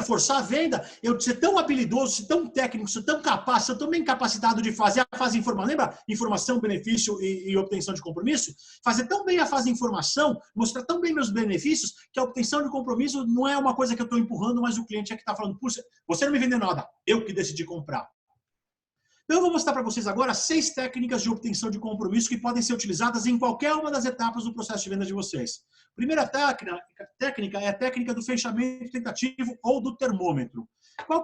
forçar a venda, eu ser tão habilidoso, ser tão técnico, ser tão capaz, ser tão bem capacitado de fazer a fase informação, lembra? Informação, benefício e obtenção de compromisso? Fazer tão bem a fase de informação, mostrar tão bem meus benefícios, que a obtenção de compromisso não é uma coisa que eu estou empurrando, mas o cliente é que está falando, puxa, você não me vendeu nada, eu que decidi comprar. Então, eu vou mostrar para vocês agora 6 técnicas de obtenção de compromisso que podem ser utilizadas em qualquer uma das etapas do processo de venda de vocês. Primeira técnica é a técnica do fechamento tentativo ou do termômetro.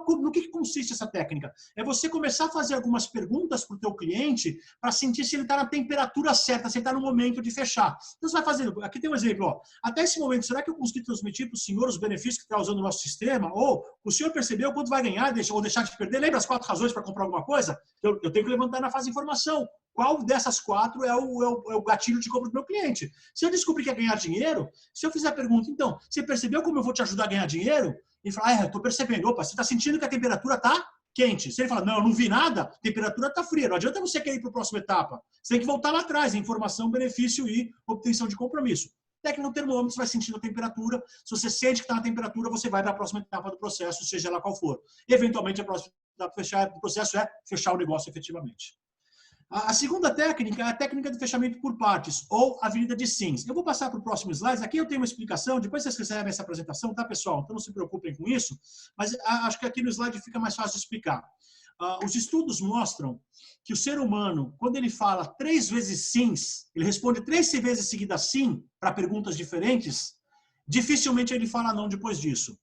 No que consiste essa técnica? É você começar a fazer algumas perguntas para o teu cliente para sentir se ele está na temperatura certa, se ele está no momento de fechar. Então, você vai fazendo... Aqui tem um exemplo. Ó. Até esse momento, será que eu consegui transmitir para o senhor os benefícios que está usando o nosso sistema? Ou o senhor percebeu quanto vai ganhar ou deixar de perder? Lembra as 4 razões para comprar alguma coisa? Eu tenho que levantar na fase de informação. Qual dessas 4 é o gatilho de compra do meu cliente? Se eu descobrir que é ganhar dinheiro, se eu fizer a pergunta, então, você percebeu como eu vou te ajudar a ganhar dinheiro? Ele fala, eu estou percebendo. Opa, você está sentindo que a temperatura está quente. Se ele fala, não, eu não vi nada, a temperatura está fria. Não adianta você querer ir para a próxima etapa. Você tem que voltar lá atrás, informação, benefício e obtenção de compromisso. Técnica no termômetro, você vai sentindo a temperatura. Se você sente que está na temperatura, você vai para a próxima etapa do processo, seja lá qual for. Eventualmente, a próxima etapa do processo é fechar o negócio efetivamente. A segunda técnica é a técnica do fechamento por partes, ou avenida de sims. Eu vou passar para o próximo slide. Aqui eu tenho uma explicação, depois vocês recebem essa apresentação, tá, pessoal? Então não se preocupem com isso, mas acho que aqui no slide fica mais fácil de explicar. Os estudos mostram que o ser humano, quando ele fala 3 vezes sims, ele responde 3 vezes seguidas sim para perguntas diferentes, dificilmente ele fala não depois disso.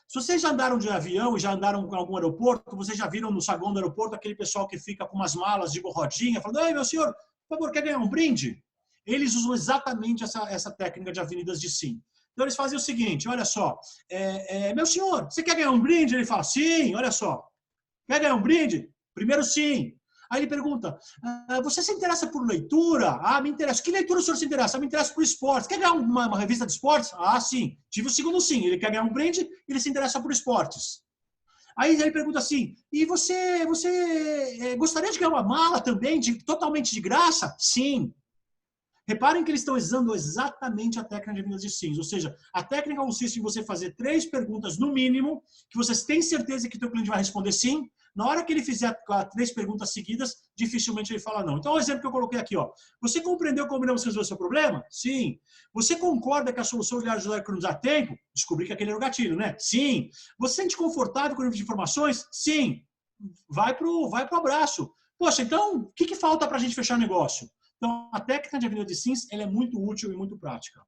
Se vocês já andaram de avião e já andaram em algum aeroporto, vocês já viram no saguão do aeroporto aquele pessoal que fica com umas malas de rodinha, falando, ei, meu senhor, por favor, quer ganhar um brinde? Eles usam exatamente essa técnica de avenidas de sim. Então, eles fazem o seguinte, olha só, meu senhor, você quer ganhar um brinde? Ele fala, sim, olha só. Quer ganhar um brinde? Primeiro, sim. Aí ele pergunta, você se interessa por leitura? Me interessa. Que leitura o senhor se interessa? Me interessa por esportes. Quer ganhar uma revista de esportes? Sim. Tive o segundo sim. Ele quer ganhar um brinde, ele se interessa por esportes. Aí ele pergunta assim, e você gostaria de ganhar uma mala também, totalmente de graça? Sim. Reparem que eles estão usando exatamente a técnica de avenidas de sims, ou seja, a técnica consiste em você fazer 3 perguntas no mínimo, que vocês têm certeza que o teu cliente vai responder sim. Na hora que ele fizer 3 perguntas seguidas, dificilmente ele fala não. Então, o exemplo que eu coloquei aqui, ó. Você compreendeu como iremos resolver o seu problema? Sim. Você concorda que a solução irá ajudar a economizar tempo? Descobri que aquele era o gatilho, né? Sim. Você se sente confortável com o nível de informações? Sim. Vai pro abraço. Poxa, então, o que falta para a gente fechar o negócio? Então, a técnica de avenida de sims ela é muito útil e muito prática.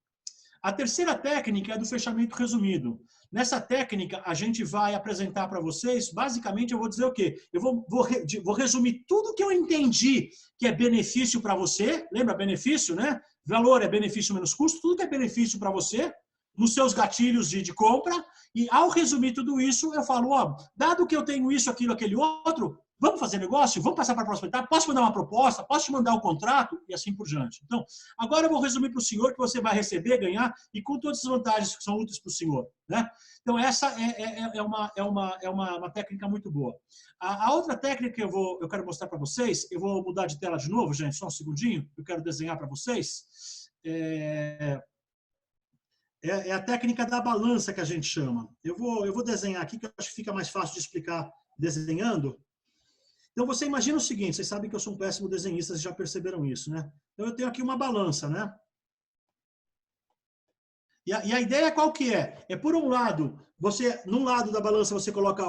A terceira técnica é do fechamento resumido. Nessa técnica, a gente vai apresentar para vocês, basicamente, eu vou dizer o quê? Eu vou resumir tudo que eu entendi que é benefício para você. Lembra benefício, né? Valor é benefício menos custo. Tudo que é benefício para você, nos seus gatilhos de compra. E, ao resumir tudo isso, eu falo, ó, dado que eu tenho isso, aquilo, aquele outro, vamos fazer negócio? Vamos passar para a próxima etapa? Posso mandar uma proposta? Posso te mandar o contrato? E assim por diante. Então, agora eu vou resumir para o senhor que você vai receber, ganhar e com todas as vantagens que são úteis para o senhor. Né? Então, essa é uma técnica muito boa. A outra técnica que eu quero mostrar para vocês, eu vou mudar de tela de novo, gente, só um segundinho, eu quero desenhar para vocês. É a técnica da balança que a gente chama. Eu vou desenhar aqui, que eu acho que fica mais fácil de explicar desenhando. Então, você imagina o seguinte, vocês sabem que eu sou um péssimo desenhista, vocês já perceberam isso, né? Então, eu tenho aqui uma balança, né? E a ideia qual que é? É, por um lado, num lado da balança, você coloca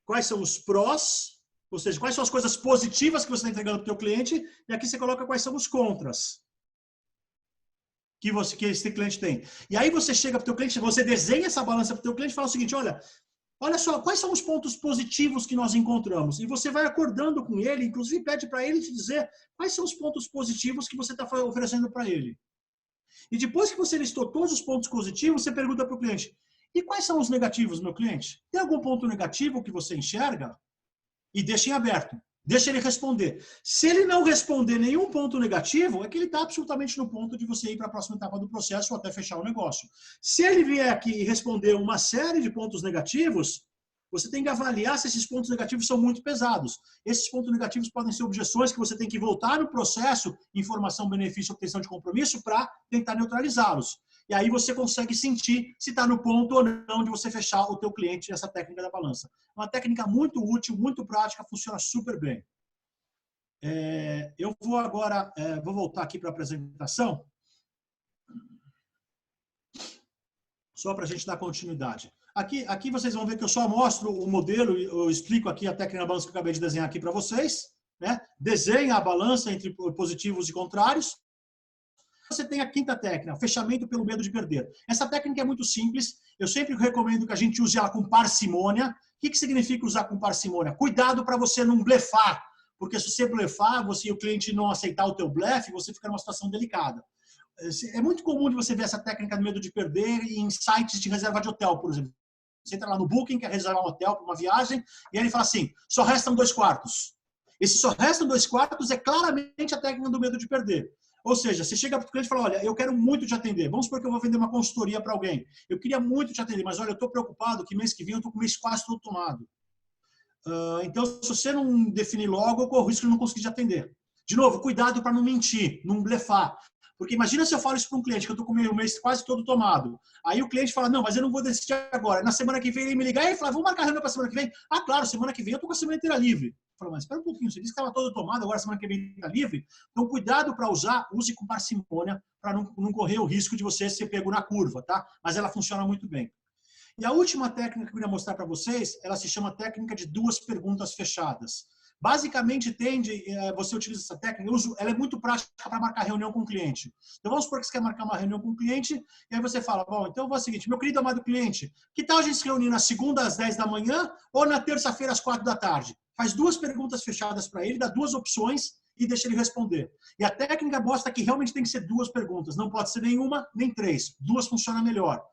quais são os prós, ou seja, quais são as coisas positivas que você está entregando para o teu cliente, e aqui você coloca quais são os contras que esse cliente tem. E aí você chega para o teu cliente, você desenha essa balança para o teu cliente e fala o seguinte, olha só, quais são os pontos positivos que nós encontramos? E você vai acordando com ele, inclusive pede para ele te dizer quais são os pontos positivos que você está oferecendo para ele. E depois que você listou todos os pontos positivos, você pergunta para o cliente, e quais são os negativos, meu cliente? Tem algum ponto negativo que você enxerga? E deixa em aberto. Deixa ele responder. Se ele não responder nenhum ponto negativo, é que ele está absolutamente no ponto de você ir para a próxima etapa do processo ou até fechar o negócio. Se ele vier aqui e responder uma série de pontos negativos, você tem que avaliar se esses pontos negativos são muito pesados. Esses pontos negativos podem ser objeções que você tem que voltar no processo, informação, benefício, obtenção de compromisso, para tentar neutralizá-los. E aí você consegue sentir se está no ponto ou não de você fechar o teu cliente nessa técnica da balança. É uma técnica muito útil, muito prática, funciona super bem. Eu vou agora, vou voltar aqui para a apresentação, só para a gente dar continuidade. Aqui vocês vão ver que eu só mostro o modelo, eu explico aqui a técnica da balança que eu acabei de desenhar aqui para vocês. Né? Desenha a balança entre positivos e contrários. Você tem a quinta técnica, fechamento pelo medo de perder. Essa técnica é muito simples, eu sempre recomendo que a gente use ela com parcimônia. O que significa usar com parcimônia? Cuidado para você não blefar, porque se você blefar, você e o cliente não aceitar o teu blefe, você fica numa situação delicada. É muito comum de você ver essa técnica do medo de perder em sites de reserva de hotel, por exemplo. Você entra lá no Booking, quer reservar um hotel para uma viagem, e aí ele fala assim, só restam 2 quartos. Esse só restam 2 quartos é claramente a técnica do medo de perder. Ou seja, você chega para o cliente e fala, olha, eu quero muito te atender. Vamos supor que eu vou vender uma consultoria para alguém. Eu queria muito te atender, mas olha, eu estou preocupado que mês que vem eu estou com o mês quase todo tomado. Então, se você não definir logo, eu corro o risco de não conseguir te atender. De novo, cuidado para não mentir, não blefar. Porque imagina se eu falo isso para um cliente, que eu estou com o mês quase todo tomado. Aí o cliente fala, não, mas eu não vou decidir agora. Na semana que vem ele me ligar e ele fala, vamos marcar a reunião para a semana que vem? Ah, claro, semana que vem eu estou com a semana inteira livre. Eu falo, mas espera um pouquinho, você disse que estava todo tomado, agora semana que vem está livre? Então, cuidado para usar, use com parcimônia, para não correr o risco de você ser pego na curva, tá? Mas ela funciona muito bem. E a última técnica que eu queria mostrar para vocês, ela se chama técnica de 2 perguntas fechadas. Basicamente, você utiliza essa técnica, ela é muito prática para marcar reunião com o cliente. Então, vamos supor que você quer marcar uma reunião com o cliente, e aí você fala, bom, então eu vou o seguinte, meu querido amado cliente, que tal a gente se reunir na segunda às 10 da manhã ou na terça-feira às 4 da tarde? Faz 2 perguntas fechadas para ele, dá 2 opções e deixa ele responder. E a técnica mostra que realmente tem que ser 2 perguntas, não pode ser nenhuma, nem 3. 2 funciona melhor.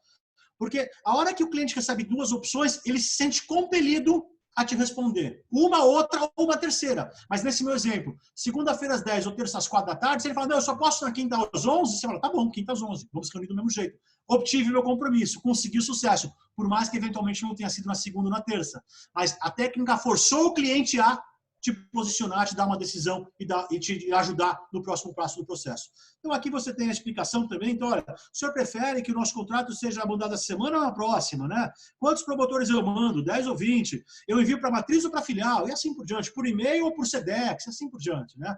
Porque a hora que o cliente recebe 2 opções, ele se sente compelido a te responder. Uma, outra ou uma terceira. Mas nesse meu exemplo, segunda-feira às 10 ou terça às 4 da tarde, se ele fala, não, eu só posso na quinta às 11, você fala, tá bom, quinta às 11, vamos reunir do mesmo jeito. Obtive meu compromisso, consegui sucesso, por mais que eventualmente não tenha sido na segunda ou na terça. Mas a técnica forçou o cliente a te posicionar, te dar uma decisão e te ajudar no próximo passo do processo. Então, aqui você tem a explicação também. Então, olha, o senhor prefere que o nosso contrato seja mudado essa semana ou na próxima, né? Quantos promotores eu mando? 10 ou 20? Eu envio para a matriz ou para a filial? E assim por diante. Por e-mail ou por SEDEX? E assim por diante, né?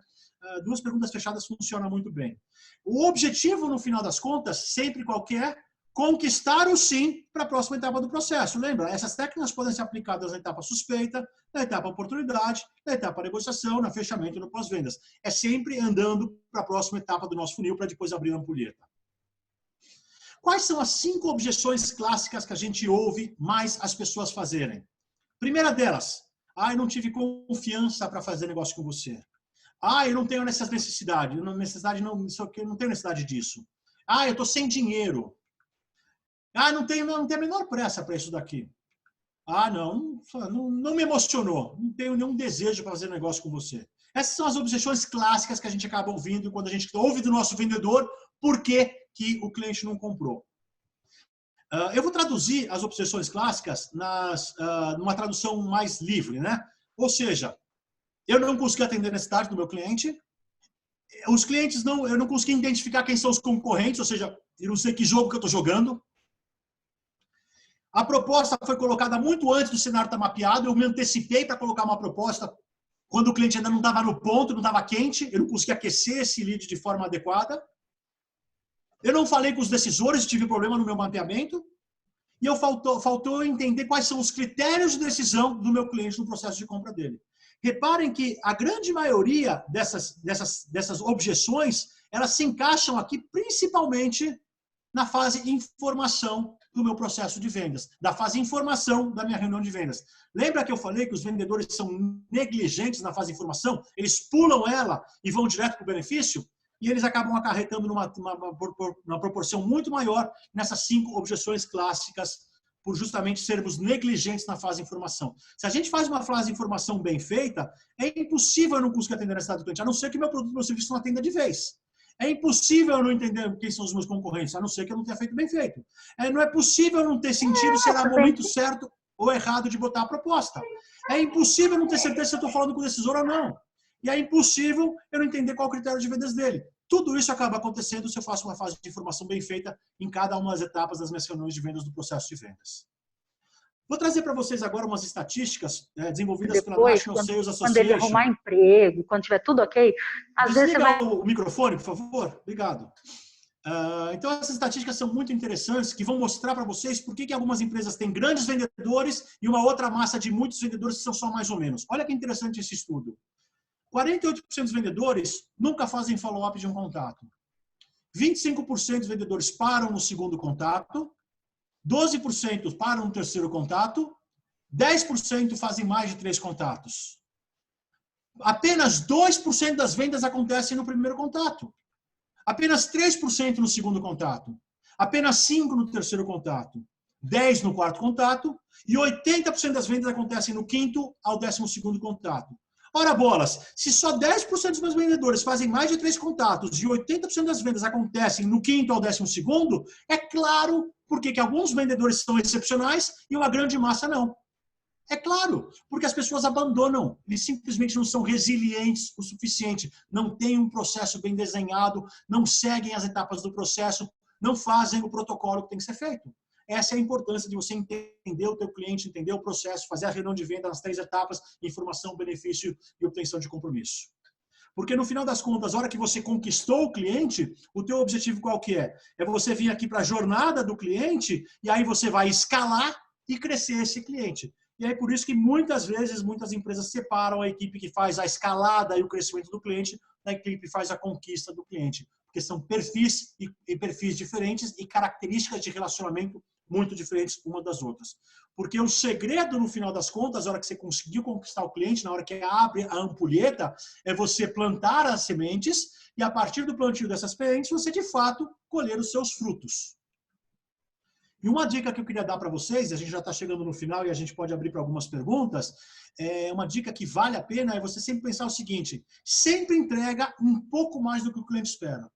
2 perguntas fechadas funcionam muito bem. O objetivo, no final das contas, sempre qualquer, conquistar o sim para a próxima etapa do processo. Lembra? Essas técnicas podem ser aplicadas na etapa suspeita, na etapa oportunidade, na etapa negociação, na fechamento e no pós-vendas. É sempre andando para a próxima etapa do nosso funil para depois abrir a ampulheta. Quais são as 5 objeções clássicas que a gente ouve mais as pessoas fazerem? Primeira delas, eu não tive confiança para fazer negócio com você. Eu não tenho essa necessidade. Não tenho necessidade disso. Eu estou sem dinheiro. Não tenho a menor pressa para isso daqui. Não me emocionou. Não tenho nenhum desejo para fazer negócio com você. Essas são as objeções clássicas que a gente acaba ouvindo quando a gente ouve do nosso vendedor por que o cliente não comprou. Eu vou traduzir as objeções clássicas numa tradução mais livre, né? Ou seja, eu não consegui atender a necessidade do meu cliente. Os clientes eu não consegui identificar quem são os concorrentes, ou seja, eu não sei que jogo que eu estou jogando. A proposta foi colocada muito antes do cenário estar mapeado. Eu me antecipei para colocar uma proposta quando o cliente ainda não estava no ponto, não estava quente. Eu não consegui aquecer esse lead de forma adequada. Eu não falei com os decisores, tive problema no meu mapeamento. E faltou entender quais são os critérios de decisão do meu cliente no processo de compra dele. Reparem que a grande maioria dessas objeções, elas se encaixam aqui principalmente na fase informação do meu processo de vendas, da fase informação da minha reunião de vendas. Lembra que eu falei que os vendedores são negligentes na fase informação? Eles pulam ela e vão direto para o benefício? E eles acabam acarretando numa proporção muito maior nessas 5 objeções clássicas por justamente sermos negligentes na fase informação. Se a gente faz uma fase informação bem feita, é impossível eu não conseguir atender a necessidade do cliente, a não ser que meu produto, meu serviço não atenda de vez. É impossível eu não entender quem são os meus concorrentes, a não ser que eu não tenha feito bem feito. Não é possível eu não ter sentido se era o momento certo. ou errado de botar a proposta. É impossível não ter certeza se eu estou falando com o decisor ou não. E é impossível eu não entender qual é o critério de vendas dele. Tudo isso acaba acontecendo se eu faço uma fase de informação bem feita em cada uma das etapas das minhas reuniões de vendas do processo de vendas. Vou trazer para vocês agora umas estatísticas desenvolvidas pela National Sales Association. Quando ele arrumar emprego, quando tiver tudo ok, às vezes você vai... o microfone, por favor? Obrigado. Então, essas estatísticas são muito interessantes, que vão mostrar para vocês por que algumas empresas têm grandes vendedores e uma outra massa de muitos vendedores que são só mais ou menos. Olha que interessante esse estudo. 48% dos vendedores nunca fazem follow-up de um contato. 25% dos vendedores param no segundo contato. 12% param no terceiro contato. 10% fazem mais de 3 contatos. Apenas 2% das vendas acontecem no primeiro contato. Apenas 3% no segundo contato. Apenas 5% no terceiro contato. 10% no quarto contato. E 80% das vendas acontecem no quinto ao 12º contato. Ora, bolas, se só 10% dos meus vendedores fazem mais de 3 contatos e 80% das vendas acontecem no quinto ao 12º, é claro porque que alguns vendedores são excepcionais e uma grande massa não. É claro, porque as pessoas abandonam, eles simplesmente não são resilientes o suficiente, não têm um processo bem desenhado, não seguem as etapas do processo, não fazem o protocolo que tem que ser feito. Essa é a importância de você entender o teu cliente, entender o processo, fazer a reunião de venda nas 3 etapas, informação, benefício e obtenção de compromisso. Porque no final das contas, a hora que você conquistou o cliente, o teu objetivo qual que é? É você vir aqui para a jornada do cliente e aí você vai escalar e crescer esse cliente. E aí por isso que muitas vezes, muitas empresas separam a equipe que faz a escalada e o crescimento do cliente da equipe que faz a conquista do cliente. Porque são perfis e perfis diferentes e características de relacionamento muito diferentes uma das outras. Porque o segredo, no final das contas, na hora que você conseguiu conquistar o cliente, na hora que abre a ampulheta, é você plantar as sementes e, a partir do plantio dessas sementes, você, de fato, colher os seus frutos. E uma dica que eu queria dar para vocês, a gente já está chegando no final e a gente pode abrir para algumas perguntas, uma dica que vale a pena é você sempre pensar o seguinte, sempre entrega um pouco mais do que o cliente espera.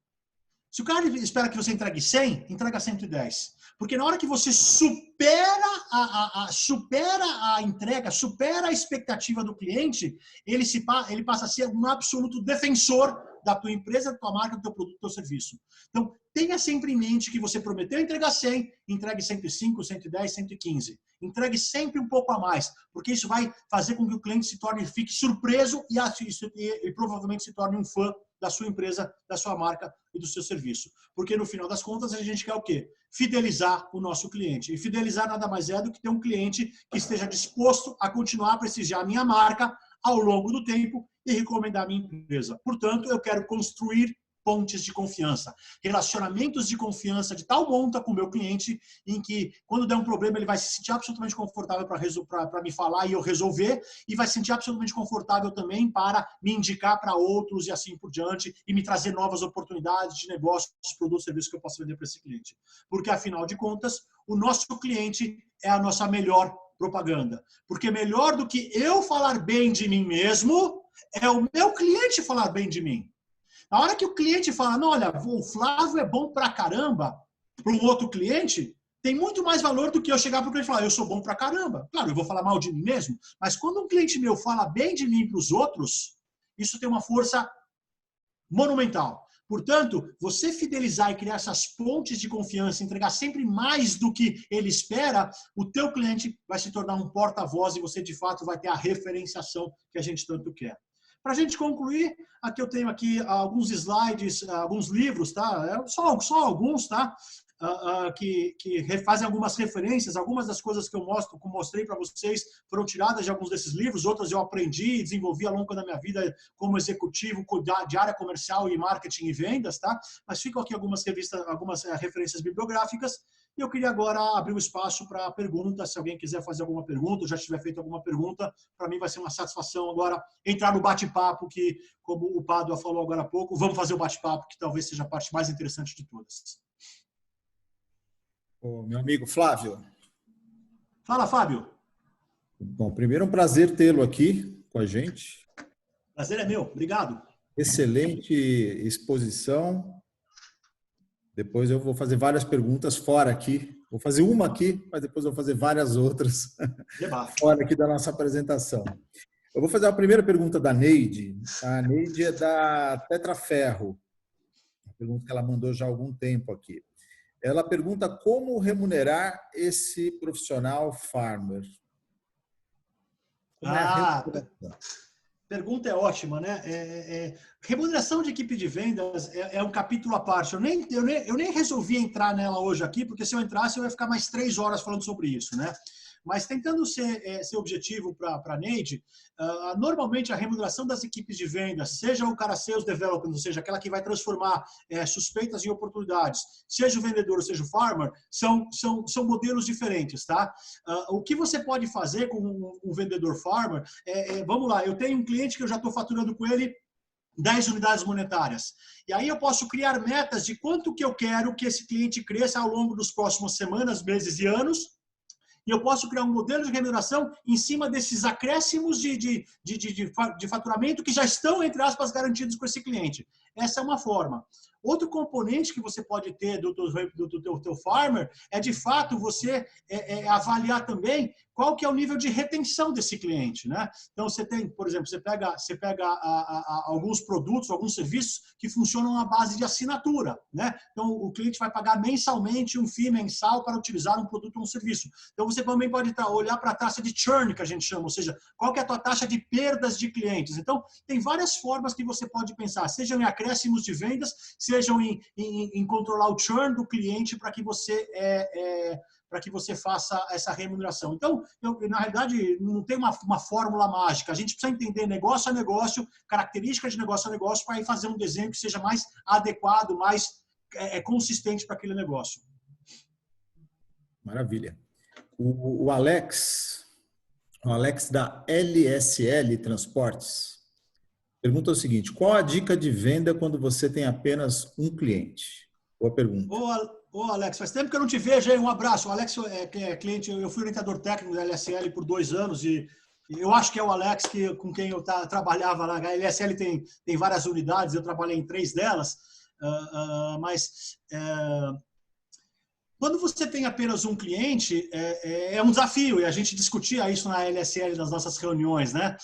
Se o cara espera que você entregue 100, entrega 110. Porque na hora que você supera a entrega, supera a expectativa do cliente, ele passa a ser um absoluto defensor da tua empresa, da tua marca, do teu produto, do teu serviço. Então, tenha sempre em mente que você prometeu entregar 100, entregue 105, 110, 115. Entregue sempre um pouco a mais, porque isso vai fazer com que o cliente fique surpreso e provavelmente se torne um fã da sua empresa, da sua marca e do seu serviço. Porque no final das contas a gente quer o quê? Fidelizar o nosso cliente. E fidelizar nada mais é do que ter um cliente que esteja disposto a continuar a prestigiar a minha marca ao longo do tempo e recomendar a minha empresa. Portanto, eu quero construir pontes de confiança, relacionamentos de confiança de tal monta com o meu cliente, em que, quando der um problema, ele vai se sentir absolutamente confortável para me falar e eu resolver, e vai se sentir absolutamente confortável também para me indicar para outros e assim por diante, e me trazer novas oportunidades de negócios, produtos, serviços que eu possa vender para esse cliente. Porque, afinal de contas, o nosso cliente é a nossa melhor propaganda. Porque melhor do que eu falar bem de mim mesmo, é o meu cliente falar bem de mim. Na hora que o cliente fala, não, olha, o Flávio é bom pra caramba, para um outro cliente, tem muito mais valor do que eu chegar para o cliente e falar, eu sou bom pra caramba. Claro, eu vou falar mal de mim mesmo, mas quando um cliente meu fala bem de mim para os outros, isso tem uma força monumental. Portanto, você fidelizar e criar essas pontes de confiança, entregar sempre mais do que ele espera, o teu cliente vai se tornar um porta-voz e você, de fato, vai ter a referenciação que a gente tanto quer. Para a gente concluir, aqui eu tenho aqui alguns slides, alguns livros, tá? Só alguns, tá? Que fazem algumas referências. Algumas das coisas que eu mostrei para vocês foram tiradas de alguns desses livros, outras eu aprendi e desenvolvi ao longo da minha vida como executivo de área comercial e marketing e vendas, tá? Mas ficam aqui algumas referências bibliográficas. E eu queria agora abrir o espaço para perguntas. Se alguém quiser fazer alguma pergunta, ou já tiver feito alguma pergunta, para mim vai ser uma satisfação agora entrar no bate-papo, que, como o Pádua falou agora há pouco, vamos fazer o bate-papo, que talvez seja a parte mais interessante de todas. Ô, meu amigo Flávio. Fala, Fábio. Bom, primeiro é um prazer tê-lo aqui com a gente. Prazer é meu. Obrigado. Excelente exposição. Depois eu vou fazer várias perguntas fora aqui Vou fazer uma aqui, mas depois vou fazer várias outras fora aqui da nossa apresentação. Eu vou fazer a primeira pergunta da Neide. A Neide é da Tetraferro. Uma pergunta que ela mandou já há algum tempo aqui. Ela pergunta como remunerar esse profissional farmer. Como é a remuneração? Pergunta é ótima, né? Remuneração de equipe de vendas é um capítulo à parte. Eu nem resolvi entrar nela hoje aqui, porque se eu entrasse eu ia ficar mais 3 horas falando sobre isso, né? Mas tentando ser objetivo para a Neide, normalmente a remuneração das equipes de vendas, seja o cara sales development, ou seja, aquela que vai transformar suspeitas em oportunidades, seja o vendedor, ou seja o farmer, são modelos diferentes, tá? O que você pode fazer com um vendedor farmer, vamos lá, eu tenho um cliente que eu já estou faturando com ele 10 unidades monetárias. E aí eu posso criar metas de quanto que eu quero que esse cliente cresça ao longo dos próximos semanas, meses e anos, e eu posso criar um modelo de remuneração em cima desses acréscimos de faturamento que já estão, entre aspas, garantidos com esse cliente. Essa é uma forma. Outro componente que você pode ter do teu farmer é, de fato, você avaliar também qual que é o nível de retenção desse cliente, né? Então, você tem, por exemplo, você pega alguns produtos, alguns serviços que funcionam à base de assinatura, né? Então, o cliente vai pagar mensalmente um FII mensal para utilizar um produto ou um serviço. Então, você também pode olhar para a taxa de churn, que a gente chama, ou seja, qual que é a tua taxa de perdas de clientes. Então, tem várias formas que você pode pensar, sejam em acréscimos de vendas, sejam em controlar o churn do cliente para que você faça essa remuneração. Então, na realidade, não tem uma fórmula mágica. A gente precisa entender negócio a negócio, características de negócio a negócio, para ir fazer um desenho que seja mais adequado, mais consistente para aquele negócio. Maravilha. O Alex da LSL Transportes, pergunta o seguinte: qual a dica de venda quando você tem apenas um cliente? Boa pergunta. Ô, Alex, faz tempo que eu não te vejo aí. Um abraço. O Alex é cliente, eu fui orientador técnico da LSL por 2 anos e eu acho que é o Alex com quem eu trabalhava lá. A LSL tem várias unidades, eu trabalhei em 3 delas, mas quando você tem apenas um cliente, é um desafio, e a gente discutia isso na LSL nas nossas reuniões, né?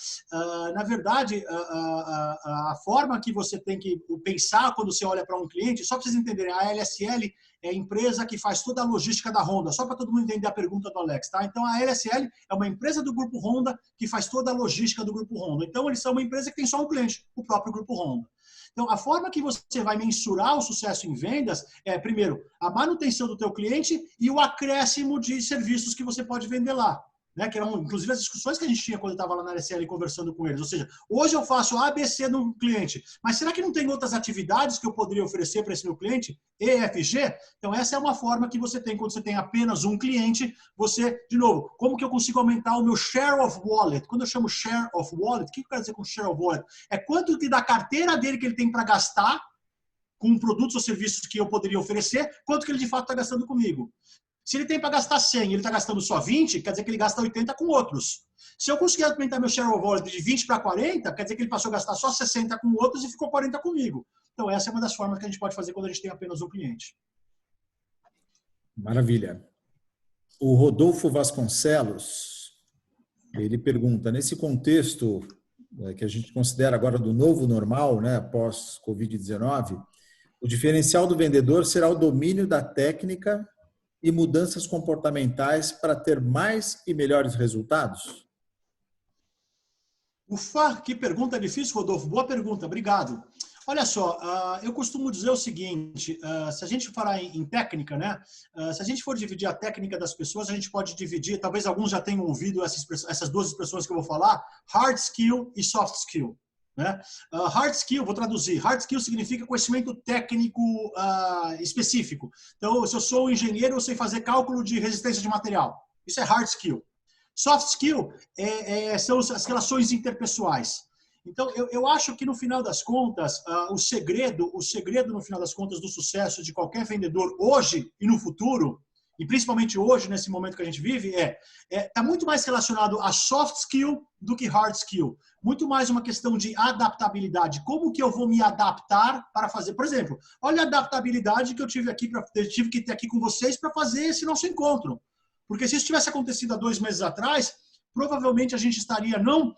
Na verdade, a forma que você tem que pensar quando você olha para um cliente, só para vocês entenderem, a LSL é a empresa que faz toda a logística da Honda, só para todo mundo entender a pergunta do Alex, tá? Então, a LSL é uma empresa do Grupo Honda que faz toda a logística do Grupo Honda. Então, eles são uma empresa que tem só um cliente, o próprio Grupo Honda. Então, a forma que você vai mensurar o sucesso em vendas é, primeiro, a manutenção do teu cliente e o acréscimo de serviços que você pode vender lá. Né? Que eram, inclusive, as discussões que a gente tinha quando eu estava lá na LSL conversando com eles. Ou seja, hoje eu faço A, B, C no cliente, mas será que não tem outras atividades que eu poderia oferecer para esse meu cliente? E, F, G? Então, essa é uma forma que você tem quando você tem apenas um cliente. Você, de novo, como que eu consigo aumentar o meu share of wallet? Quando eu chamo share of wallet, o que eu quero dizer com share of wallet? É quanto que da carteira dele que ele tem para gastar com produtos ou serviços que eu poderia oferecer, quanto que ele de fato está gastando comigo. Se ele tem para gastar 100 e ele está gastando só 20, quer dizer que ele gasta 80 com outros. Se eu conseguir aumentar meu share of wallet de 20 para 40, quer dizer que ele passou a gastar só 60 com outros e ficou 40 comigo. Então, essa é uma das formas que a gente pode fazer quando a gente tem apenas um cliente. Maravilha. O Rodolfo Vasconcelos, ele pergunta, nesse contexto que a gente considera agora do novo normal, né, após Covid-19, o diferencial do vendedor será o domínio da técnica e mudanças comportamentais para ter mais e melhores resultados? Ufa, que pergunta difícil, Rodolfo. Boa pergunta, obrigado. Olha só, eu costumo dizer o seguinte, se a gente falar em técnica, né? Se a gente for dividir a técnica das pessoas, a gente pode dividir, talvez alguns já tenham ouvido essas 2 expressões que eu vou falar, hard skill e soft skill. Né? Hard skill, vou traduzir, hard skill significa conhecimento técnico específico. Então, se eu sou um engenheiro, eu sei fazer cálculo de resistência de material. Isso é hard skill. Soft skill são as relações interpessoais. Então, eu acho que no final das contas, o segredo no final das contas do sucesso de qualquer vendedor hoje e no futuro, e principalmente hoje, nesse momento que a gente vive, tá muito mais relacionado a soft skill do que hard skill. Muito mais uma questão de adaptabilidade. Como que eu vou me adaptar para fazer? Por exemplo, olha a adaptabilidade que eu tive que ter aqui com vocês para fazer esse nosso encontro. Porque se isso tivesse acontecido há 2 meses atrás, provavelmente a gente estaria não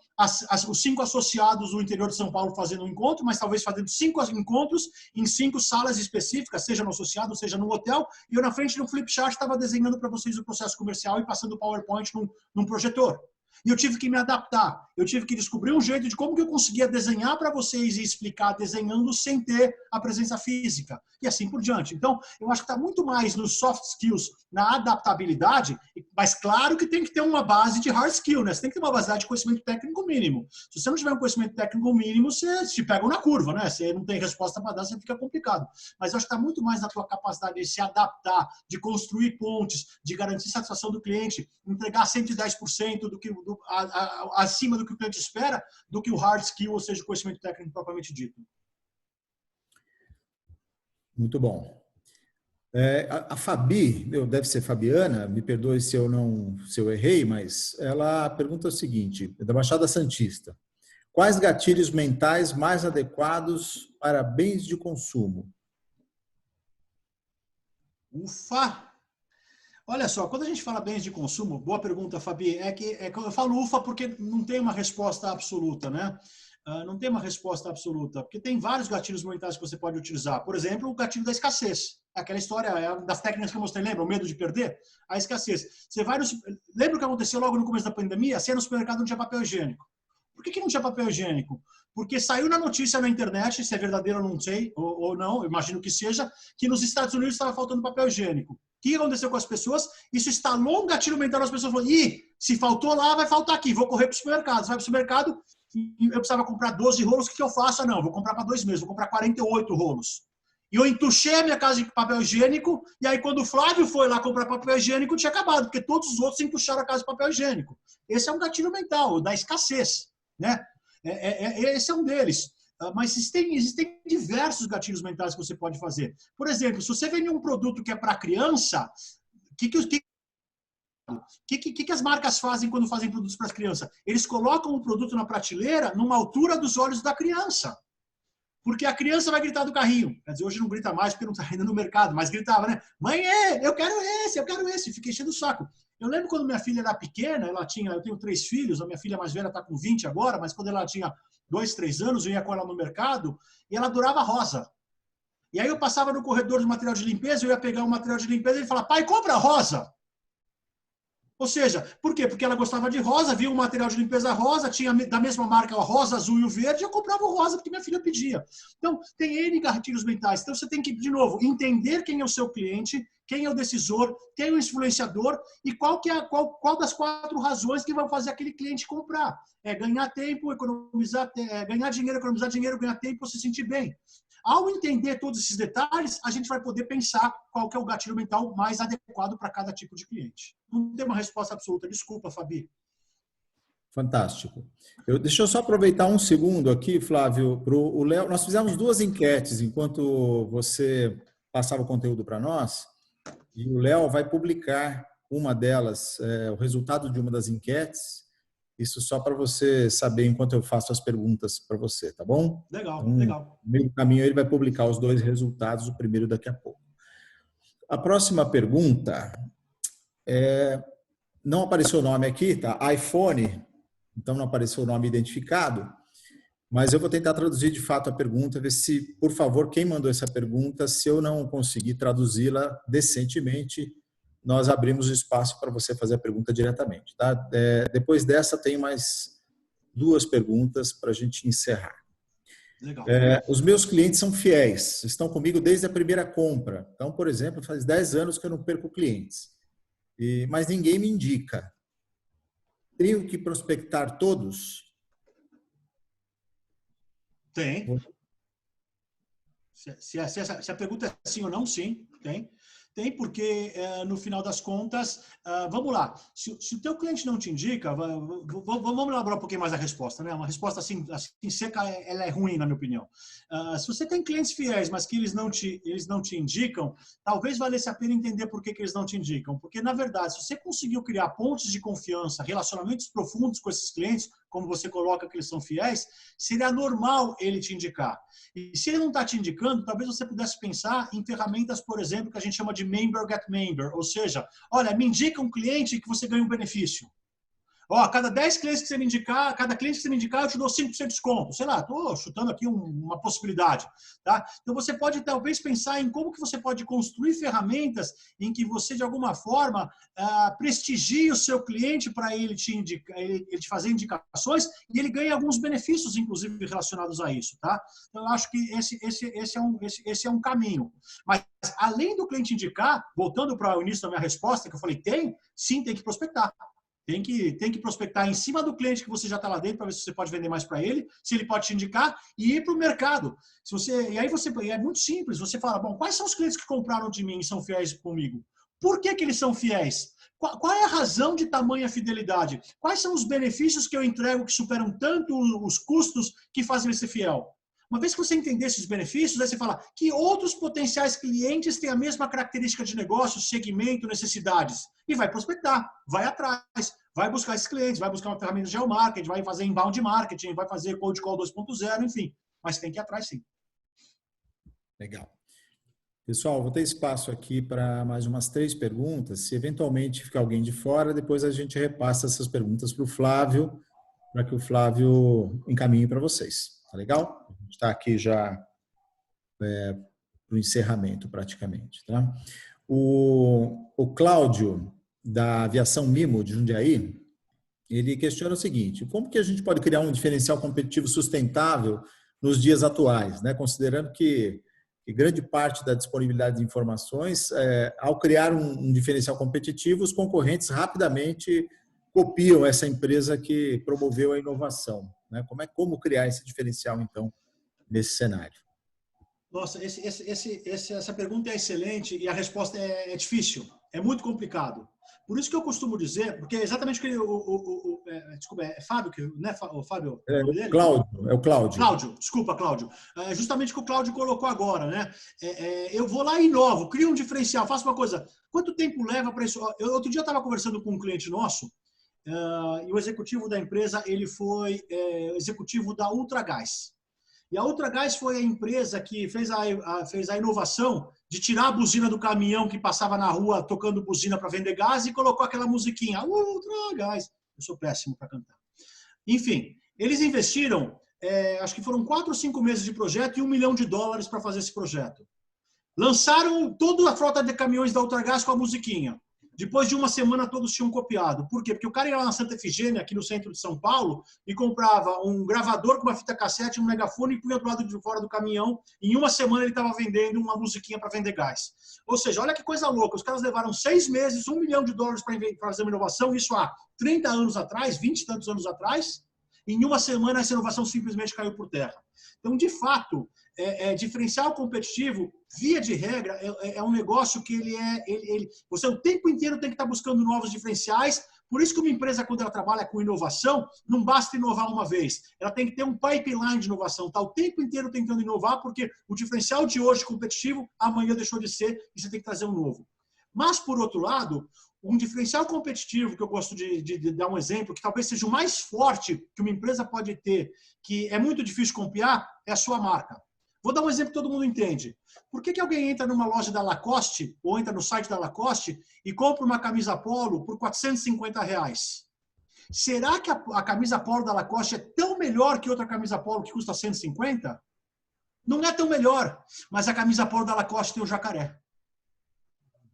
os 5 associados do interior de São Paulo fazendo um encontro, mas talvez fazendo 5 encontros em 5 salas específicas, seja no associado, seja no hotel, e eu na frente do Flipchart estava desenhando para vocês o processo comercial e passando o PowerPoint num projetor. E eu tive que me adaptar, eu tive que descobrir um jeito de como que eu conseguia desenhar para vocês e explicar desenhando sem ter a presença física, e assim por diante. Então, eu acho que está muito mais nos soft skills, na adaptabilidade, mas claro que tem que ter uma base de hard skill, né? Você tem que ter uma base de conhecimento técnico mínimo. Se você não tiver um conhecimento técnico mínimo, você te pega na curva, né? Você não tem resposta para dar, você fica complicado. Mas eu acho que está muito mais na tua capacidade de se adaptar, de construir pontes, de garantir satisfação do cliente, entregar 110% acima do que o cliente espera, do que o hard skill, ou seja, o conhecimento técnico propriamente dito. Muito bom. A Fabi, deve ser Fabiana, me perdoe se eu errei, mas ela pergunta o seguinte, da Baixada Santista: quais gatilhos mentais mais adequados para bens de consumo? Ufa! Olha só, quando a gente fala bens de consumo, boa pergunta, Fabi, eu falo ufa porque não tem uma resposta absoluta, né? Não tem uma resposta absoluta, porque tem vários gatilhos mentais que você pode utilizar. Por exemplo, o gatilho da escassez. Aquela história das técnicas que eu mostrei, lembra? O medo de perder? A escassez. Lembra o que aconteceu logo no começo da pandemia? Você ia no supermercado, não tinha papel higiênico. Por que não tinha papel higiênico? Porque saiu na notícia na internet, se é verdadeiro eu não sei, ou não, eu imagino que seja, que nos Estados Unidos estava faltando papel higiênico. O que aconteceu com as pessoas? Isso instalou um gatilho mental nas pessoas. Falando, se faltou lá, vai faltar aqui. Vou correr para o supermercado. Vai para o supermercado, eu precisava comprar 12 rolos, o que eu faço? Não, vou comprar para 2 meses, vou comprar 48 rolos. E eu entuchei a minha casa de papel higiênico, e aí quando o Flávio foi lá comprar papel higiênico, tinha acabado, porque todos os outros entucharam a casa de papel higiênico. Esse é um gatilho mental, da escassez, né? Esse é um deles. Mas existem diversos gatilhos mentais que você pode fazer. Por exemplo, se você vende um produto que é para criança, o que as marcas fazem quando fazem produtos para as crianças? Eles colocam o produto na prateleira numa altura dos olhos da criança. Porque a criança vai gritar do carrinho. Quer dizer, hoje não grita mais porque não está ainda no mercado, mas gritava, né? Mãe, eu quero esse. Fiquei enchendo o saco. Eu lembro quando minha filha era pequena, eu tenho 3 filhos, a minha filha mais velha está com 20 agora, mas quando ela tinha 2, 3 anos, eu ia com ela no mercado e ela adorava rosa. E aí eu passava no corredor de material de limpeza, eu ia pegar um material de limpeza e ele falava, pai, compra rosa. Ou seja, por quê? Porque ela gostava de rosa, via um material de limpeza rosa, tinha da mesma marca o rosa, azul e o verde, eu comprava o rosa porque minha filha pedia. Então, tem N gatilhos mentais. Então, você tem que, de novo, entender quem é o seu cliente, quem é o decisor, quem é o influenciador e qual das 4 razões que vão fazer aquele cliente comprar. Ganhar tempo, ganhar dinheiro, economizar dinheiro, ganhar tempo, se sentir bem. Ao entender todos esses detalhes, a gente vai poder pensar qual que é o gatilho mental mais adequado para cada tipo de cliente. Não tem uma resposta absoluta. Desculpa, Fabi. Fantástico. Deixa eu só aproveitar um segundo aqui, Flávio, para o Léo. Nós fizemos 2 enquetes enquanto você passava o conteúdo para nós, e o Léo vai publicar uma delas, o resultado de uma das enquetes. Isso só para você saber enquanto eu faço as perguntas para você, tá bom? Legal, então, legal. No meio do caminho ele vai publicar os 2 resultados, o primeiro daqui a pouco. A próxima pergunta não apareceu o nome aqui, tá? iPhone, então não apareceu o nome identificado, mas eu vou tentar traduzir de fato a pergunta, ver se, por favor, quem mandou essa pergunta, se eu não conseguir traduzi-la decentemente, nós abrimos espaço para você fazer a pergunta diretamente. Tá? Depois dessa, tem mais 2 perguntas para a gente encerrar. Legal. Os meus clientes são fiéis, estão comigo desde a primeira compra. Então, por exemplo, faz 10 anos que eu não perco clientes, mas ninguém me indica. Tenho que prospectar todos? Tem. Se a pergunta é sim ou não, sim, tem. Tem porque, no final das contas, vamos lá, se o teu cliente não te indica, vamos elaborar um pouquinho mais a resposta, né? Uma resposta assim seca, ela é ruim, na minha opinião. Se você tem clientes fiéis, mas que eles não te indicam, talvez valesse a pena entender por que eles não te indicam. Porque, na verdade, se você conseguiu criar pontes de confiança, relacionamentos profundos com esses clientes, como você coloca que eles são fiéis, seria normal ele te indicar. E se ele não está te indicando, talvez você pudesse pensar em ferramentas, por exemplo, que a gente chama de Member Get Member, ou seja, olha, me indica um cliente que você ganha um benefício. Ó, a cada 10 clientes que você me indicar, cada cliente que você me indicar, eu te dou 5% de desconto. Sei lá, estou chutando aqui uma possibilidade. Tá? Então, você pode talvez pensar em como que você pode construir ferramentas em que você, de alguma forma, prestigie o seu cliente para ele te fazer indicações e ele ganha alguns benefícios, inclusive, relacionados a isso. Tá? Então, eu acho que esse é um caminho. Mas, além do cliente indicar, voltando para o início da minha resposta, que eu falei, sim, tem que prospectar. Tem que prospectar em cima do cliente que você já está lá dentro para ver se você pode vender mais para ele, se ele pode te indicar e ir para o mercado. E aí é muito simples. Você fala, bom, quais são os clientes que compraram de mim e são fiéis comigo? Por que eles são fiéis? Qual é a razão de tamanha fidelidade? Quais são os benefícios que eu entrego que superam tanto os custos que fazem ele ser fiel? Uma vez que você entender esses benefícios, aí você fala que outros potenciais clientes têm a mesma característica de negócio, segmento, necessidades. E vai prospectar, vai atrás, vai buscar esses clientes, vai buscar uma ferramenta de geomarketing, vai fazer inbound marketing, vai fazer cold call 2.0, enfim. Mas tem que ir atrás, sim. Legal. Pessoal, vou ter espaço aqui para mais umas 3 perguntas. Se eventualmente ficar alguém de fora, depois a gente repassa essas perguntas para o Flávio, para que o Flávio encaminhe para vocês. Tá legal? A gente está aqui já para o encerramento, praticamente. Tá? O Cláudio, da Aviação Mimo, de Jundiaí, ele questiona o seguinte: como que a gente pode criar um diferencial competitivo sustentável nos dias atuais, né? Considerando que grande parte da disponibilidade de informações, ao criar um diferencial competitivo, os concorrentes rapidamente copiam essa empresa que promoveu a inovação, né? Como criar esse diferencial, então, nesse cenário? Nossa, essa pergunta é excelente e a resposta é difícil, é muito complicado. Por isso que eu costumo dizer, porque é exatamente o que desculpa, é Fábio, né, Fábio? É o Cláudio. Cláudio, desculpa, Cláudio. É justamente o que o Cláudio colocou agora, né? Eu vou lá e inovo, crio um diferencial, faço uma coisa. Quanto tempo leva para isso? Outro dia eu estava conversando com um cliente nosso, e o executivo da empresa, ele foi executivo da Ultragás. E a Ultragás foi a empresa que fez a inovação de tirar a buzina do caminhão que passava na rua tocando buzina para vender gás e colocou aquela musiquinha, Ultragás. Eu sou péssimo para cantar. Enfim, eles investiram, acho que foram 4 ou 5 meses de projeto e $1 milhão para fazer esse projeto. Lançaram toda a frota de caminhões da Ultragás com a musiquinha. Depois de uma semana, todos tinham copiado. Por quê? Porque o cara ia lá na Santa Efigênia, aqui no centro de São Paulo, e comprava um gravador com uma fita cassete, um megafone, e punha do lado de fora do caminhão. E em uma semana, ele estava vendendo uma musiquinha para vender gás. Ou seja, olha que coisa louca. Os caras levaram 6 meses, $1 milhão para fazer uma inovação. Isso há 30 anos atrás, 20 e tantos anos atrás. E em uma semana, essa inovação simplesmente caiu por terra. Então, de fato, diferencial competitivo, via de regra, é um negócio que você o tempo inteiro tem que estar buscando novos diferenciais. Por isso que uma empresa, quando ela trabalha com inovação, não basta inovar uma vez. Ela tem que ter um pipeline de inovação. Está o tempo inteiro tentando inovar, porque o diferencial de hoje competitivo, amanhã deixou de ser e você tem que trazer um novo. Mas, por outro lado, um diferencial competitivo, que eu gosto de dar um exemplo, que talvez seja o mais forte que uma empresa pode ter, que é muito difícil copiar, é a sua marca. Vou dar um exemplo que todo mundo entende. Por que alguém entra numa loja da Lacoste, ou entra no site da Lacoste, e compra uma camisa polo por R$450? Será que a camisa polo da Lacoste é tão melhor que outra camisa polo que custa 150? Não é tão melhor, mas a camisa polo da Lacoste tem o jacaré.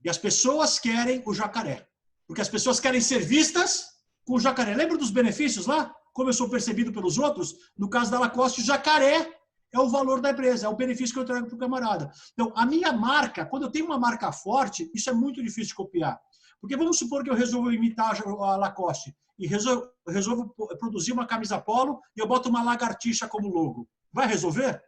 E as pessoas querem o jacaré. Porque as pessoas querem ser vistas com o jacaré. Lembra dos benefícios lá? Como eu sou percebido pelos outros? No caso da Lacoste, o jacaré é o valor da empresa, é o benefício que eu trago para o camarada. Então, a minha marca, quando eu tenho uma marca forte, isso é muito difícil de copiar. Porque vamos supor que eu resolvo imitar a Lacoste e resolvo produzir uma camisa polo e eu boto uma lagartixa como logo. Vai resolver?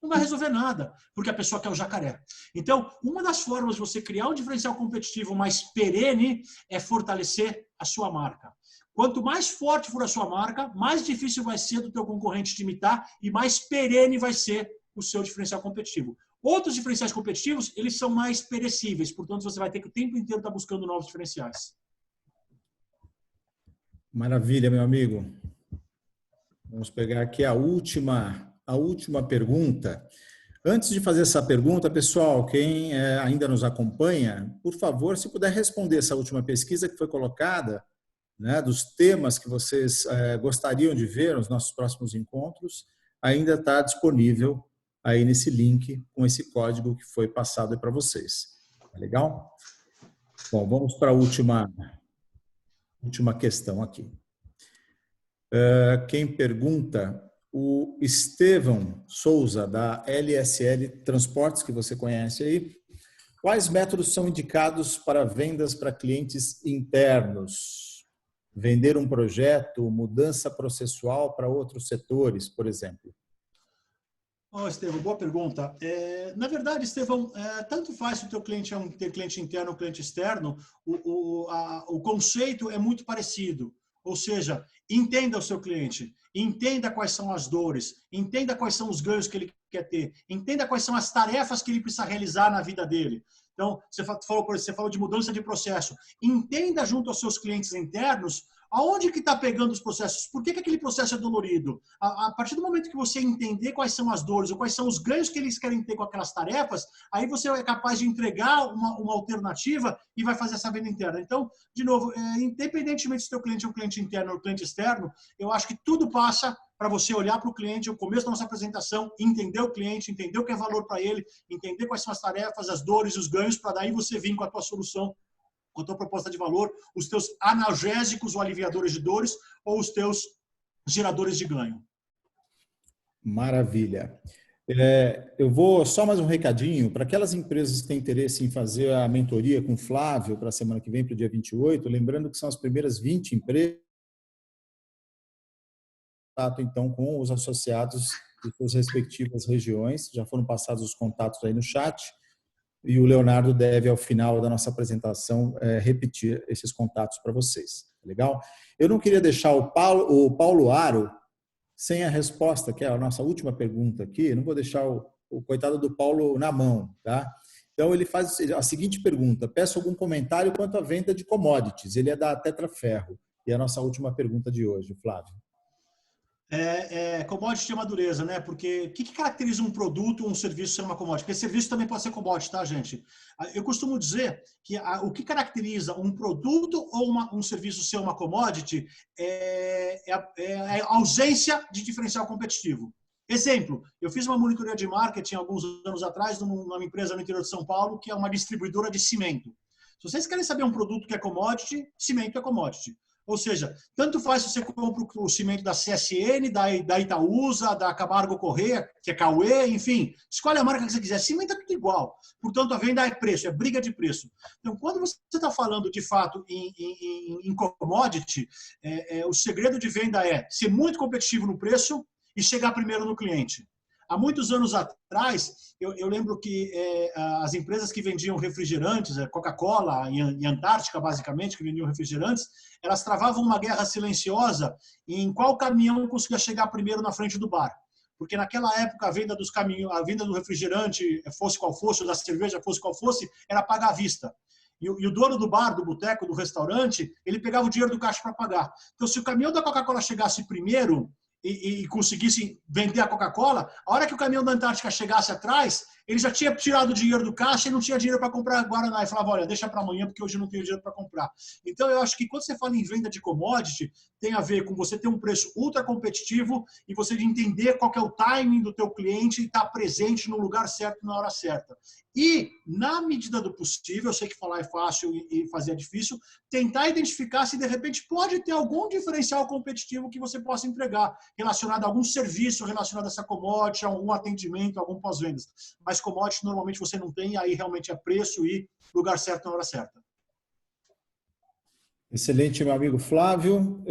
Não vai resolver nada, porque a pessoa quer o jacaré. Então, uma das formas de você criar um diferencial competitivo mais perene é fortalecer a sua marca. Quanto mais forte for a sua marca, mais difícil vai ser do teu concorrente te imitar e mais perene vai ser o seu diferencial competitivo. Outros diferenciais competitivos, eles são mais perecíveis, portanto, você vai ter que o tempo inteiro estar buscando novos diferenciais. Maravilha, meu amigo. Vamos pegar aqui a última pergunta. Antes de fazer essa pergunta, pessoal, quem ainda nos acompanha, por favor, se puder responder essa última pesquisa que foi colocada, né, dos temas que vocês gostariam de ver nos nossos próximos encontros, ainda está disponível aí nesse link com esse código que foi passado para vocês. Tá legal? Bom, vamos para a última questão aqui. Quem pergunta, o Estevão Souza, da LSL Transportes, que você conhece aí. Quais métodos são indicados para vendas para clientes internos? Vender um projeto, mudança processual para outros setores, por exemplo? Estevão, boa pergunta. Na verdade, Estevão, tanto faz se o teu cliente ter cliente interno ou cliente externo, o conceito é muito parecido. Ou seja, entenda o seu cliente, entenda quais são as dores, entenda quais são os ganhos que ele quer ter, entenda quais são as tarefas que ele precisa realizar na vida dele. Então, você falou de mudança de processo. Entenda junto aos seus clientes internos aonde que está pegando os processos, por que aquele processo é dolorido. A partir do momento que você entender quais são as dores ou quais são os ganhos que eles querem ter com aquelas tarefas, aí você é capaz de entregar uma alternativa e vai fazer essa venda interna. Então, de novo, independentemente se o teu cliente é um cliente interno ou um cliente externo, eu acho que tudo passa para você olhar para o cliente, o começo da nossa apresentação, entender o cliente, entender o que é valor para ele, entender quais são as tarefas, as dores, os ganhos, para daí você vir com a tua solução, com a tua proposta de valor, os teus analgésicos ou aliviadores de dores ou os teus geradores de ganho. Maravilha. Eu vou só mais um recadinho para aquelas empresas que têm interesse em fazer a mentoria com o Flávio para a semana que vem, para o dia 28, lembrando que são as primeiras 20 empresas, então, com os associados de suas respectivas regiões. Já foram passados os contatos aí no chat e o Leonardo deve, ao final da nossa apresentação, repetir esses contatos para vocês. Legal? Eu não queria deixar o Paulo Aro sem a resposta, que é a nossa última pergunta aqui. Não vou deixar o coitado do Paulo na mão, tá? Então, ele faz a seguinte pergunta. Peço algum comentário quanto à venda de commodities. Ele é da Tetraferro. E é a nossa última pergunta de hoje, Flávio. Commodity de madureza, né? Porque o que caracteriza um produto ou um serviço ser uma commodity? Porque serviço também pode ser commodity, tá, gente? Eu costumo dizer que o que caracteriza um produto ou um serviço ser uma commodity é a ausência de diferencial competitivo. Exemplo, eu fiz uma monitoria de marketing alguns anos atrás numa empresa no interior de São Paulo, que é uma distribuidora de cimento. Se vocês querem saber um produto que é commodity, cimento é commodity. Ou seja, tanto faz se você compra o cimento da CSN, da Itaúsa, da Camargo Corrêa, que é Cauê, enfim, escolhe a marca que você quiser. Cimento é tudo igual. Portanto, a venda é preço, é briga de preço. Então, quando você está falando, de fato, em commodity, o segredo de venda é ser muito competitivo no preço e chegar primeiro no cliente. Há muitos anos atrás, eu lembro que as empresas que vendiam refrigerantes, Coca-Cola e Antártica, basicamente, que vendiam refrigerantes, elas travavam uma guerra silenciosa em qual caminhão conseguia chegar primeiro na frente do bar. Porque naquela época a venda do refrigerante, fosse qual fosse, ou da cerveja, fosse qual fosse, era pagar à vista. E o dono do bar, do boteco, do restaurante, ele pegava o dinheiro do caixa para pagar. Então, se o caminhão da Coca-Cola chegasse primeiro e conseguisse vender a Coca-Cola, a hora que o caminhão da Antártica chegasse atrás, ele já tinha tirado o dinheiro do caixa e não tinha dinheiro para comprar Guaraná. E falava, olha, deixa para amanhã, porque hoje eu não tenho dinheiro para comprar. Então, eu acho que quando você fala em venda de commodity, tem a ver com você ter um preço ultra competitivo e você entender qual que é o timing do teu cliente e estar presente no lugar certo na hora certa. E, na medida do possível, eu sei que falar é fácil e fazer é difícil, tentar identificar se, de repente, pode ter algum diferencial competitivo que você possa entregar, relacionado a algum serviço, relacionado a essa commodity, a algum atendimento, a algum pós-vendas. Mas commodity, normalmente, você não tem, aí realmente é preço e lugar certo na hora certa. Excelente, meu amigo Flávio.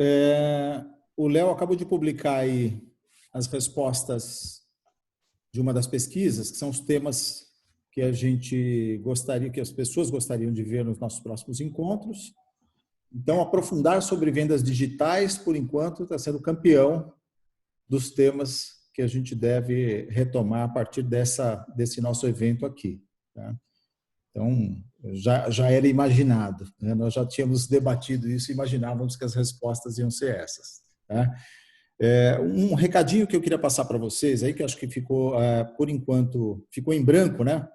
O Léo acabou de publicar aí as respostas de uma das pesquisas, que são os temas que a gente gostaria, que as pessoas gostariam de ver nos nossos próximos encontros. Então, aprofundar sobre vendas digitais, por enquanto, está sendo campeão dos temas que a gente deve retomar a partir desse nosso evento aqui. Tá? Então, já era imaginado, né? Nós já tínhamos debatido isso e imaginávamos que as respostas iam ser essas. Tá? Um recadinho que eu queria passar para vocês, aí que eu acho que ficou, por enquanto, ficou em branco, né?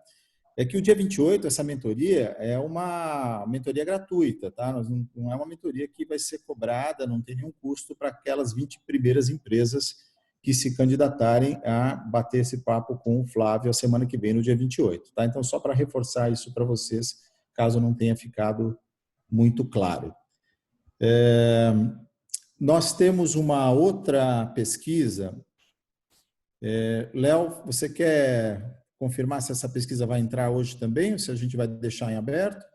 É que o dia 28, essa mentoria é uma mentoria gratuita, tá? Não é uma mentoria que vai ser cobrada, não tem nenhum custo para aquelas 20 primeiras empresas que se candidatarem a bater esse papo com o Flávio a semana que vem, no dia 28, tá? Então, só para reforçar isso para vocês, caso não tenha ficado muito claro. Nós temos uma outra pesquisa. Léo, você quer confirmar se essa pesquisa vai entrar hoje também ou se a gente vai deixar em aberto?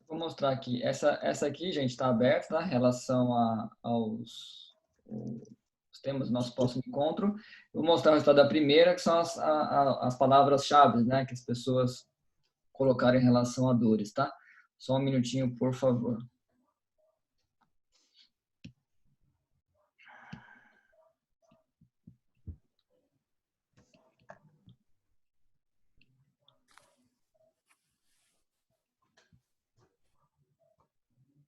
Vou mostrar aqui. Essa aqui, gente, está aberta, tá? Em relação aos temas do nosso próximo encontro. Vou mostrar o resultado da primeira, que são as palavras-chave, né, que as pessoas colocaram em relação a dores, tá? Só um minutinho, por favor.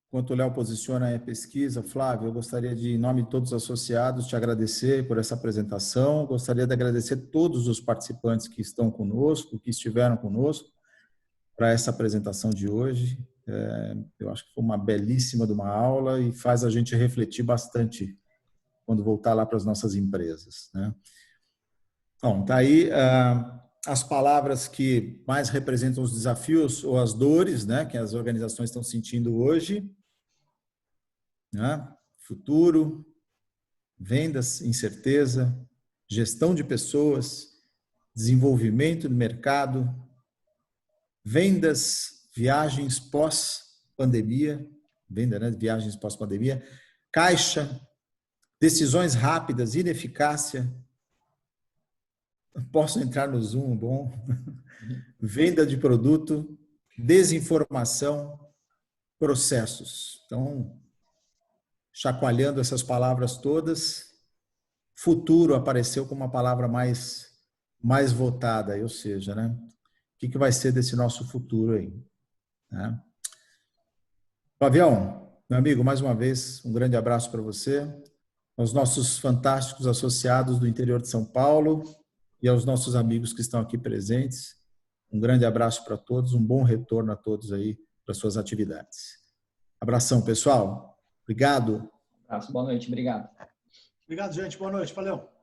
Enquanto o Léo posiciona a pesquisa, Flávio, eu gostaria de, em nome de todos os associados, te agradecer por essa apresentação. Gostaria de agradecer todos os participantes que estão conosco, que estiveram conosco para essa apresentação de hoje. Eu acho que foi uma belíssima de uma aula e faz a gente refletir bastante quando voltar lá para as nossas empresas, né? Bom, tá aí as palavras que mais representam os desafios ou as dores, né, que as organizações estão sentindo hoje. Né? Futuro, vendas, incerteza, gestão de pessoas, desenvolvimento do mercado, vendas, viagens pós-pandemia, venda, né? Viagens pós-pandemia, caixa, decisões rápidas, ineficácia. Posso entrar no Zoom, bom? Venda de produto, desinformação, processos. Então, chacoalhando essas palavras todas, futuro apareceu como uma palavra mais votada, ou seja, né? O que vai ser desse nosso futuro aí? Né? Flavião, meu amigo, mais uma vez, um grande abraço para você, aos nossos fantásticos associados do interior de São Paulo e aos nossos amigos que estão aqui presentes. Um grande abraço para todos, um bom retorno a todos aí para suas atividades. Abração, pessoal. Obrigado. Boa noite, obrigado. Obrigado, gente. Boa noite. Valeu.